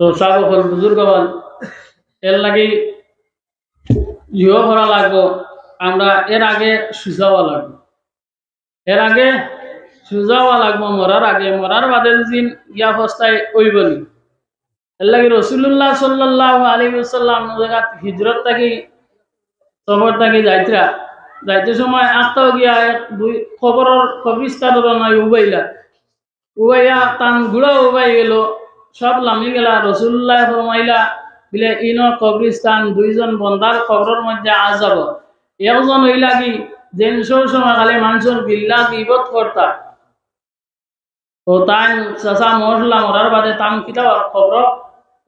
তো সব হল বুজুর্গ বল এর লাগি ইহ করা লাগবো আমরা এর আগে সুজাওয়া লাগবো এর আগে সুজাওয়া লাগবো মরার বাদে দিন ইয়া অবস্থায় ওই বলি এর লাগি রসুল্লাহ সাল্লাল্লাহু আলাইহি ওয়াসাল্লাম জায়গাত হিজরত থাকি সফর থাকি যাইতে সময় আটটাও গিয়া দুই খবরের কবরিস্তানের নাই উবাইয়া তান গুড়া উবাই গেল সব লামি গেলা রসুল্লাহ ফরমাইলা বিলে ইন কবরিস্তান দুইজন বন্দার খবরের মধ্যে আজ যাব একজন হইলা কি জেনসোর সময় খালি মানুষের বিল্লা গিবত করতা তো তাই চাচা মরলা মরার বাদে তান কিতা খবর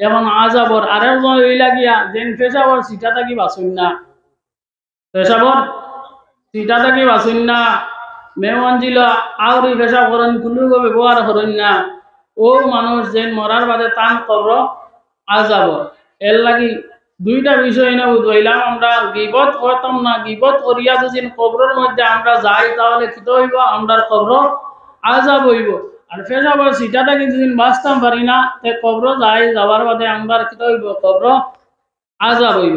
এখন আজাবর আরেকজন হইলা গিয়া জেন পেশাবর সিটা থাকি বাসুন না পেশাবর সিটা থাকি বাসুন না মেহমান ছিল আউরি পেশা করেন কোনো ব্যবহার করেন না ও মানুষ যেন মরার বাদে তান কবর আজাব এর লাগি দুইটা বিষয় না বুঝলাম আমরা গিবত করতাম না গিবত করিয়া যদি কবরের মধ্যে আমরা যাই তাহলে কি হইব আমরা কবর আজাব হইব আর পেশাবর সিটাটা কিন্তু যদি বাঁচতাম পারি না তে কবর যাওয়ার বাদে আমরা কি হইব কবর আজাব হইব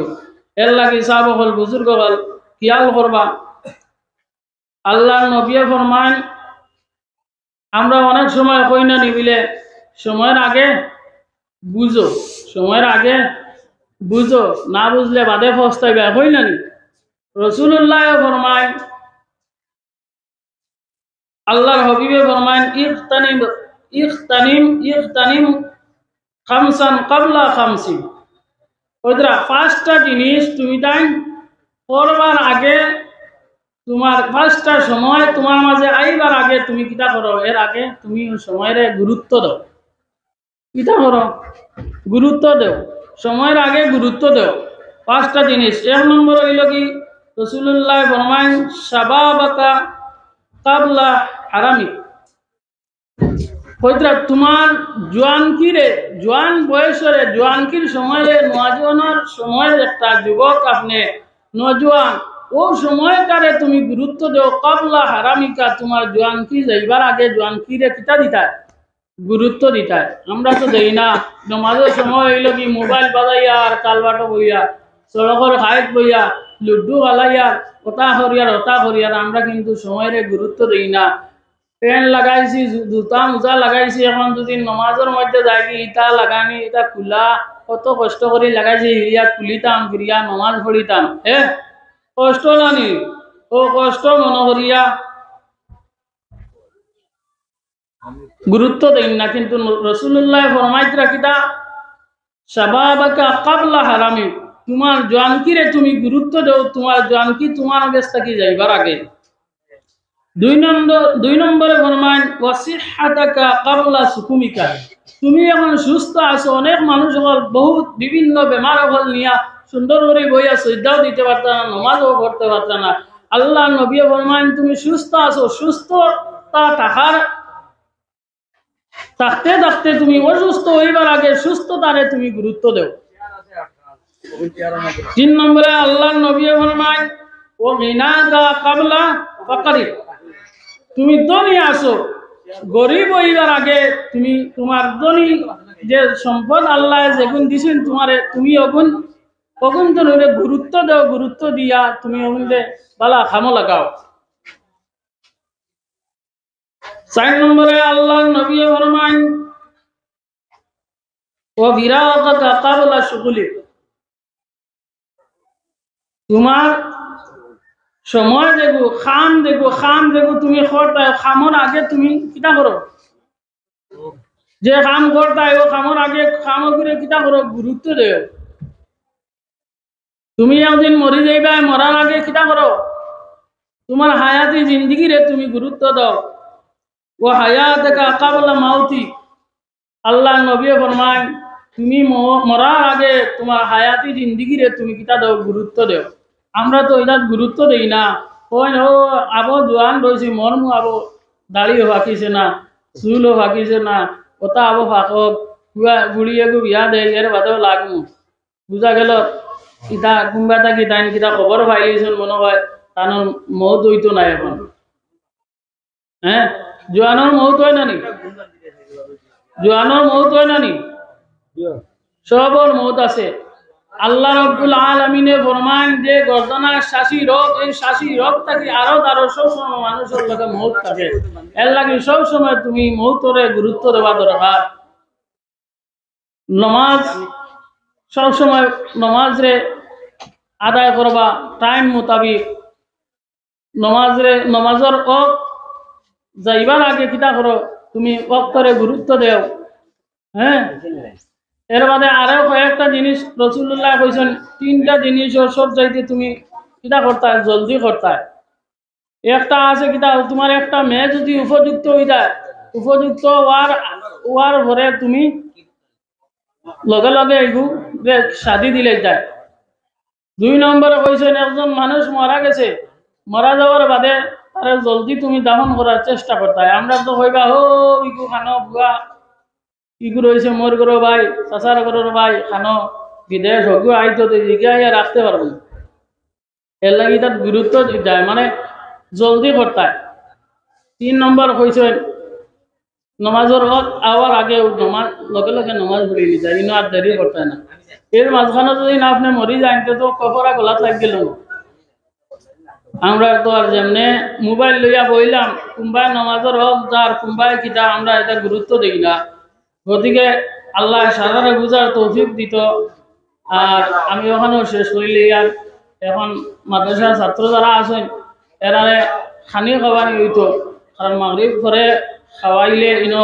এর লাগি সাহাব হল বুজুর্গ হল খেয়াল করবা আল্লাহ নবী ফরমান আমরা অনেক সময় কই না নিবিলে সময়ের আগে বুঝো সময়ের আগে বুঝো না বুঝলে বাদে পস্তাইবে কই না নি রাসূলুল্লাহ ফরমান আল্লাহর হাবিবে ফরমান ইখতানিম খামসান ক্বাবলা খামসিন ওইদরা পাঁচটা জিনিস তুমি তাই করবার আগে তোমার পাঁচটা সময় তোমার মাঝে আইবার আগে তুমি কিতা করো এর আগে তুমি সময়ের গুরুত্ব দাও কিতা করো গুরুত্ব দেও সময়ের আগে গুরুত্ব দেও পাঁচটা জিনিস এক নম্বর হইল কি রাসূলুল্লাহ ফরমান শাবাবাকা ক্বাবলা হারামি কইতরা তোমার জোয়ান বয়সরে জোয়ানকির সময়ে নওজোয়ানের সময়ের একটা যুবক আপনি নওজোয়ান ও সময়টারে তুমি গুরুত্ব দাও ক্বাবলা হারামিকা তোমার জোয়ানকি যাইবার আগে জোয়ানকিরে কিতা দিতা গুরুত্ব দিতা আমরা তো দেই না নমাজের সময় হইল কি মোবাইল বাজাইয়া আর কালবাটো বইয়া সড়কের হাইট বইয়া লুডু বালাইয়া ওটা করিয়ার আমরা কিন্তু সময়ের গুরুত্ব দেই না পেন লাগাইছি জুতা মোজা লাগাইছি এখন যদি নমাজের মধ্যে যাই কি ইটা লাগানি এটা খোলা কত কষ্ট করে লাগাইছি ইয়া খুলিতাম ফিরিয়া নমাজ পড়িতাম কষ্ট নানি ও কষ্ট মনে করিয়া গুরুত্ব দেন না কিন্তু রাসূলুল্লাহ ফরমাইতরা কিতা শাবাবাকা ক্বাবলা হারামি তোমার জওয়ানকিরে তুমি গুরুত্ব দাও তোমার জওয়ানকি তোমার অবস্থা কি যাইবার আগে দুই নম্বরে ফরমান ওয়াসিহাতাকা ক্বাবলা সুকুমিকা তুমি এখন সুস্থ আছো অনেক মানুষ হল বহুত বিভিন্ন বেমার হল নিয়া সুন্দর করে বইয়া সজ্জাও দিতে পারত না নমাজও পড়তে পারত না আল্লাহ নবী ফরমান তুমি সুস্থ আছো সুস্থতা থাকতে তুমি অসুস্থ হইবার আগে সুস্থতারে তুমি গুরুত্ব দেও তিন নম্বরে আল্লাহ নবী ফরমান ও গিনাকা ক্বাবলা ফাকরি তুমি ধনী আছো গরিব হইবার আগে তুমি তোমার ধনী যে সম্পদ আল্লাহ যেগুন দিছেন তোমারে তুমি অগুন তো গুরুত্ব দাও গুরুত্ব দিয়া তুমি অগুনলে বালা খামো লাগাও চার নম্বরে আল্লাহ নবী ফরমান ও বিরাকাতা ক্বাবলা শুগুলি তোমার সময় দেখো খাম দেখো তুমি করতে খামর আগে তুমি কিতা করো যে কাম করতে ও খামর আগে খাম করে কিতা করো গুরুত্ব দেও তুমি একদিন মরি যাইবা মরার আগে কিতা করো তোমার হায়াতি জিন্দিগিরে তুমি গুরুত্ব দাও ও হায়াতাকা ক্বাবলা মাউতি আল্লাহ নবী ফরমান তুমি মরার আগে তোমার হায়াতি জিন্দিগিরে তুমি কিতা দাও গুরুত্ব দেও আমরা তো এটা গুরুত্ব দেই না কই ও আবো জোয়ান রয়েছি মরমু আবো দাড়িও ফাঁকিছে না চুলও ফাঁকিছে না ওটা আবো ফাঁকক বুড়িয়ে বিয়া দেয় এর বাদেও লাগমু বুঝা গেল ইটা কোনবা এটা কি তাই কিতা খবর পাইছেন মনে হয় তার মৌত হইতো নাই এখন জোয়ানোর মৌত হয় না নি জোয়ানোর মৌত হয় না নি সবর মৌত আছে। আল্লাহ রাব্বুল আলামিনে ফরমান যে গর্দনার শাসি রোগ, এই শাসি রোগ থাকি আরো সব সময় মানুষের লগে মৌত থাকে। এর লাগি সব সময় তুমি মৌতরে গুরুত্ব দেওয়া দরকার। নমাজ সব সময় নমাজ রে আদায় করবা টাইম মোতাবিক। নমাজের যাইবার আগে কিতা করো, তুমি ওয়াক্তরে গুরুত্ব দেও। হ্যাঁ, এর বাদে আরো কয়েকটা জিনিস রাসূলুল্লাহ কইছেন, তিনটা জিনিস সব চাইতে তুমি কিতা করতা, জলদি করতা। একটা আছে কিতা, তোমার একটা মেয়ে যদি উপযুক্ত হয়ে যায়, উপযুক্ত হওয়ার পরে তুমি লগে লগে এগু শাদি দিলে যায়। 2 নম্বরে কইছেন একজন মানুষ মারা গেছে, মারা যাওয়ার বাদে তারা জলদি তুমি দাফন করার চেষ্টা করতে। আমরা তো কইবা হো ইগু খানো বুয়া ইগু রয়েছে মোর গরো ভাই, চাচার গরোর ভাই খানো বিদেশ হগু আইতো জিগাইয়া রাখতে পারবো না। এর লাগি তার গুরুত্ব যায়, মানে জলদি করতে। 3 নম্বর কইছেন নমাজের আওয়ার আগে নমাজ লগে লগে নমাজ পড়ে যায়, ইনো আর দেরি করতে না। এর মাঝখানে যদি না আপনি মরি যান তো কপরা গলাত লাগ গেল। আমরা তো আর যেমনে মোবাইল লইয়া বইলাম, কুম্বাই নমাজের হক যার কুম্বাই কিতা, আমরা এটা গুরুত্ব দিই না। গতিকে আল্লাহ সারারে বুঝার তৌফিক দিত। আর আমি ওখানেও শেষ করিলি। আর এখন মাদ্রাসার ছাত্র যারা আছেন এরারে খানি খাওয়ানি হইতো, কারণ মাগরিব করে খাওয়াইলে ইনো